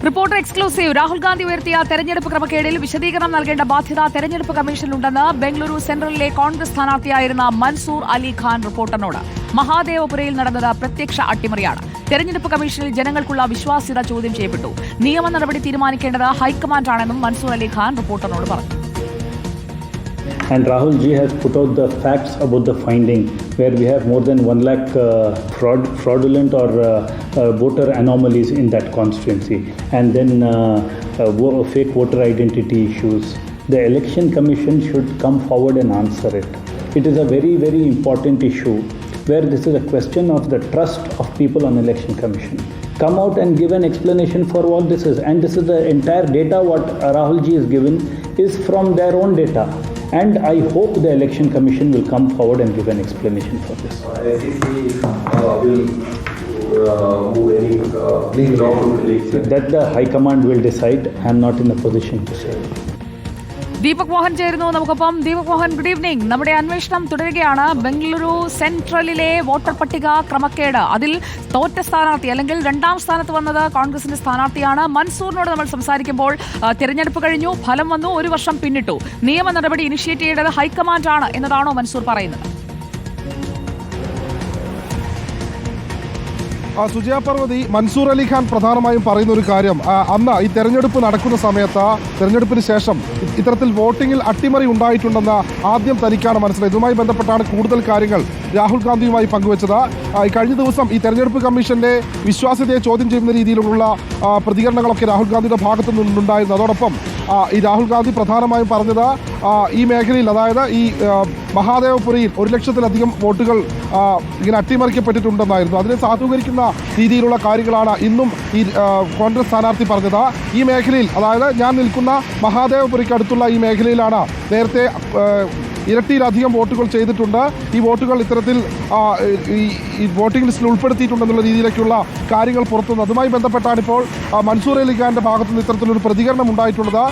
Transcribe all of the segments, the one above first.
Reporter exclusive. Rahul Gandhi ഉയർത്തിയ തെരഞ്ഞെടുപ്പ് ക്രമക്കേടിൽ വിശദീകരണം നൽകേണ്ട ബാധ്യത തെരഞ്ഞെടുപ്പ് കമ്മീഷനിലുണ്ടെന്ന് ബംഗളൂരു സെൻട്രലിലെ കോൺഗ്രസ് സ്ഥാനാർത്ഥിയായിരുന്ന മൻസൂർ അലി ഖാൻ റിപ്പോർട്ടറിനോട്. മഹാദേവപുരയിൽ നടന്നത് പ്രത്യക്ഷ അട്ടിമറിയാണ്. തെരഞ്ഞെടുപ്പ് കമ്മീഷനിൽ ജനങ്ങൾക്കുള്ള വിശ്വാസ്യത ചോദ്യം ചെയ്യപ്പെട്ടു. നിയമ നടപടി തീരുമാനിക്കേണ്ടത് ഹൈക്കമാൻഡാണെന്നും മൻസൂർ അലി ഖാൻ റിപ്പോർട്ടറിനോട് പറഞ്ഞു. And Rahul ji has put out the facts about the finding where we have more than 1 lakh fraudulent or voter anomalies in that constituency, and then fake voter identity issues. The election commission should come forward and answer it. It is a very, very important issue where this is a question of the trust of people on election commission. Come out and give an explanation for what this is, and this is the entire data what Rahul ji is given is from their own data. And I hope the election commission will come forward and give an explanation for this. That the High Command will decide. I am not in a position to say. Deepak Mohan ചേരുന്നു നമുക്കൊപ്പം. Deepak Mohan, good evening. നമ്മുടെ അന്വേഷണം തുടരുകയാണ്. Bengaluru സെൻട്രലിലെ voter പട്ടിക ക്രമക്കേട്, അതിൽ തോറ്റ സ്ഥാനാർത്ഥി അല്ലെങ്കിൽ 2ാം സ്ഥാനത്ത് വന്നത് കോൺഗ്രസിന്റെ സ്ഥാനാർത്ഥിയാണ്. മൻസൂറിനോട് നമ്മൾ സംസാരിക്കുമ്പോൾ തിരഞ്ഞെടുപ്പ് കഴിഞ്ഞു, ഫലം വന്നു, 1 വർഷം പിന്നിട്ടു, നിയമ നടപടി ഇനിഷ്യേറ്റ് ചെയ്യേണ്ടത് ഹൈക്കമാൻഡാണ് എന്നതാണോ മൻസൂർ പറയുന്നത്? സുജയ പർവതി, മൻസൂർ അലി ഖാൻ പ്രധാനമായും പറയുന്ന ഒരു കാര്യം, അന്ന് ഈ തെരഞ്ഞെടുപ്പ് നടക്കുന്ന സമയത്ത് തെരഞ്ഞെടുപ്പിന് ശേഷം ഇത്തരത്തിൽ വോട്ടിങ്ങിൽ അട്ടിമറി ഉണ്ടായിട്ടുണ്ടെന്ന് ആദ്യം തനിക്കാണ് മനസ്സിലായത്. ഇതുമായി ബന്ധപ്പെട്ടാണ് കൂടുതൽ കാര്യങ്ങൾ രാഹുൽ ഗാന്ധിയുമായി പങ്കുവച്ചത്. കഴിഞ്ഞ ദിവസം ഈ തെരഞ്ഞെടുപ്പ് കമ്മീഷന്റെ വിശ്വാസ്യതയെ ചോദ്യം ചെയ്യുന്ന രീതിയിലുള്ള പ്രതികരണങ്ങളൊക്കെ രാഹുൽ ഗാന്ധിയുടെ ഭാഗത്തു നിന്നുണ്ടായിരുന്നു. അതോടൊപ്പം ഈ രാഹുൽ ഗാന്ധി പ്രധാനമായും പറഞ്ഞത് ഈ മേഖലയിൽ, അതായത് ഈ മഹാദേവപുരയിൽ 1 ലക്ഷത്തിലധികം വോട്ടുകൾ ഇങ്ങനെ അട്ടിമറിക്കപ്പെട്ടിട്ടുണ്ടെന്നായിരുന്നു. അതിനെ സാധൂകരിക്കുന്ന രീതിയിലുള്ള കാര്യങ്ങളാണ് ഇന്നും ഈ കോൺഗ്രസ് സ്ഥാനാർത്ഥി പറഞ്ഞത്. ഈ മേഖലയിൽ, അതായത് ഞാൻ നിൽക്കുന്ന മഹാദേവപുരയ്ക്ക് അടുത്തുള്ള ഈ മേഖലയിലാണ് നേരത്തെ ഇരട്ടിയിലധികം വോട്ടുകൾ ചെയ്തിട്ടുണ്ട്. ഈ വോട്ടുകൾ ഇത്തരത്തിൽ ഈ വോട്ടിംഗ് ലിസ്റ്റിൽ ഉൾപ്പെടുത്തിയിട്ടുണ്ടെന്നുള്ള രീതിയിലേക്കുള്ള കാര്യങ്ങൾ പുറത്തുനിന്ന്. അതുമായി ബന്ധപ്പെട്ടാണ് ഇപ്പോൾ മൻസൂർ അലി ഖാന്റെ ഭാഗത്തു നിന്ന് ഇത്തരത്തിലൊരു പ്രതികരണം ഉണ്ടായിട്ടുള്ളത്.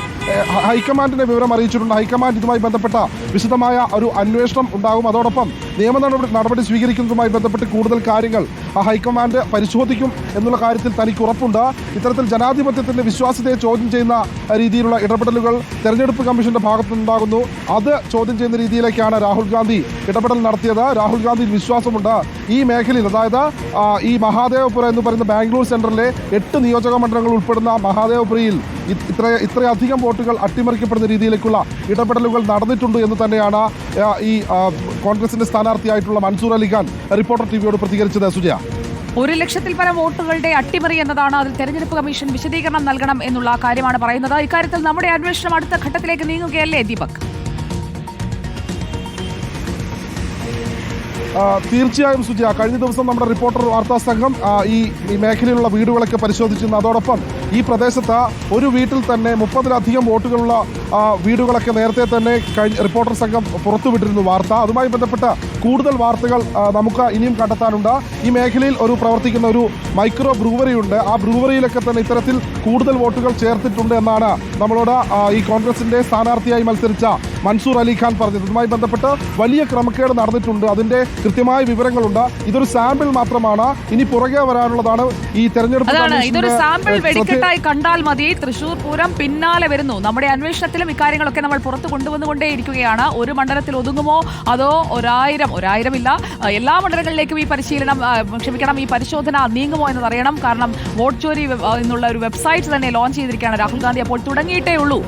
ഹൈക്കമാൻഡിനെ വിവരം അറിയിച്ചിട്ടുണ്ട്. ഹൈക്കമാൻഡ് ഇതുമായി ബന്ധപ്പെട്ട വിശദമായ ഒരു അന്വേഷണം ഉണ്ടാകും. അതോടൊപ്പം നിയമ നടപടി സ്വീകരിക്കുന്നതുമായി ബന്ധപ്പെട്ട് കൂടുതൽ കാര്യങ്ങൾ ഹൈക്കമാൻഡ് പരിശോധിക്കും എന്നുള്ള കാര്യത്തിൽ തനിക്ക് ഉറപ്പുണ്ട്. ഇത്തരത്തിൽ ജനാധിപത്യത്തിന്റെ വിശ്വാസ്യതയെ ചോദ്യം ചെയ്യുന്ന രീതിയിലുള്ള ഇടപെടലുകൾ തെരഞ്ഞെടുപ്പ് കമ്മീഷന്റെ ഭാഗത്തു നിന്നുണ്ടാകുന്നു. അത് ചോദ്യം ചെയ്യുന്ന രീതിയിലേക്കാണ് രാഹുൽ ഗാന്ധി ഇടപെടൽ നടത്തിയത്. രാഹുൽ ഗാന്ധിയിൽ വിശ്വാസമുണ്ട് ഈ മേഖലയിൽ, അതായത് ഈ മഹാദേവപുര എന്ന് പറയുന്ന ബാംഗ്ലൂർ സെൻട്രലിലെ 8 നിയോജക മണ്ഡലങ്ങൾ ഉൾപ്പെടുന്ന മഹാദേവപുരയിൽ ഇത്രയധികം വോട്ടുകൾ അട്ടിമറിക്കപ്പെടുന്ന രീതിയിലേക്കുള്ള ഇടപെടലുകൾ നടന്നിട്ടുണ്ട് എന്ന് തന്നെയാണ് ഈ കോൺഗ്രസിന്റെ സ്ഥാനാർത്ഥിയായിട്ടുള്ള മൻസൂർ അലി ഖാൻ റിപ്പോർട്ടർ ടിവിയോട് പ്രതികരിച്ചത്. സുജയ, 1 ലക്ഷത്തിൽ പരം വോട്ടുകളുടെ അട്ടിമറി എന്നതാണ്. അതിൽ തെരഞ്ഞെടുപ്പ് കമ്മീഷൻ വിശദീകരണം നൽകണം എന്നുള്ള കാര്യമാണ് പറയുന്നത്. ഇക്കാര്യത്തിൽ നമ്മുടെ അന്വേഷണം അടുത്ത ഘട്ടത്തിലേക്ക് നീങ്ങുകയല്ലേ ദീപക്? തീർച്ചയായും സുജയ, കഴിഞ്ഞ ദിവസം നമ്മുടെ റിപ്പോർട്ടർ വാർത്താ സംഘം ഈ മേഖലയിലുള്ള വീടുകളൊക്കെ പരിശോധിച്ചിരുന്നു. അതോടൊപ്പം ഈ പ്രദേശത്ത് ഒരു വീട്ടിൽ തന്നെ 30-ലധികം വോട്ടുകളുള്ള വീടുകളൊക്കെ നേരത്തെ തന്നെ റിപ്പോർട്ടർ സംഘം പുറത്തുവിട്ടിരുന്നു വാർത്ത. അതുമായി ബന്ധപ്പെട്ട് കൂടുതൽ വാർത്തകൾ നമുക്ക് ഇനിയും കണ്ടെത്താനുണ്ട്. ഈ മേഖലയിൽ പ്രവർത്തിക്കുന്ന ഒരു മൈക്രോ ബ്രൂവറി ഉണ്ട്. ആ ബ്രൂവറിയിലൊക്കെ തന്നെ ഇത്തരത്തിൽ കൂടുതൽ വോട്ടുകൾ ചേർത്തിട്ടുണ്ട് എന്നാണ് നമ്മളോട് ഈ കോൺഗ്രസിന്റെ സ്ഥാനാർത്ഥിയായി മത്സരിച്ച മൻസൂർ അലി ഖാൻ പറഞ്ഞത്. ഇതുമായി ബന്ധപ്പെട്ട് വലിയ ക്രമക്കേട് നടന്നിട്ടുണ്ട്, അതിന്റെ കൃത്യമായ വിവരങ്ങളുണ്ട്. ഇതൊരു സാമ്പിൾ മാത്രമാണ്, ഇനി പുറകെ വരാനുള്ളതാണ്. ഈ തെരഞ്ഞെടുപ്പ് ഇതൊരു സാമ്പിൾ വെടിക്കെട്ടായി കണ്ടാൽ മതി. തൃശൂർ പൂരം പിന്നാലെ വരുന്നു. നമ്മുടെ അന്വേഷണത്തിലും ഇക്കാര്യങ്ങളൊക്കെ നമ്മൾ പുറത്തു കൊണ്ടുവന്നുകൊണ്ടേയിരിക്കുകയാണ്. ഒരു മണ്ഡലത്തിൽ ഒതുങ്ങുമോ അതോ 1000 ഇല്ല, എല്ലാ മണ്ഡലങ്ങളിലേക്കും ഈ പരിശോധന നീങ്ങുമോ എന്നറിയണം. കാരണം വോട്ട് ചോരി എന്നുള്ള ഒരു വെബ്സൈറ്റ് തന്നെ ലോഞ്ച് ചെയ്തിരിക്കുകയാണ് രാഹുൽ ഗാന്ധി. അപ്പോൾ തുടങ്ങിയിട്ടേ ഉള്ളൂ.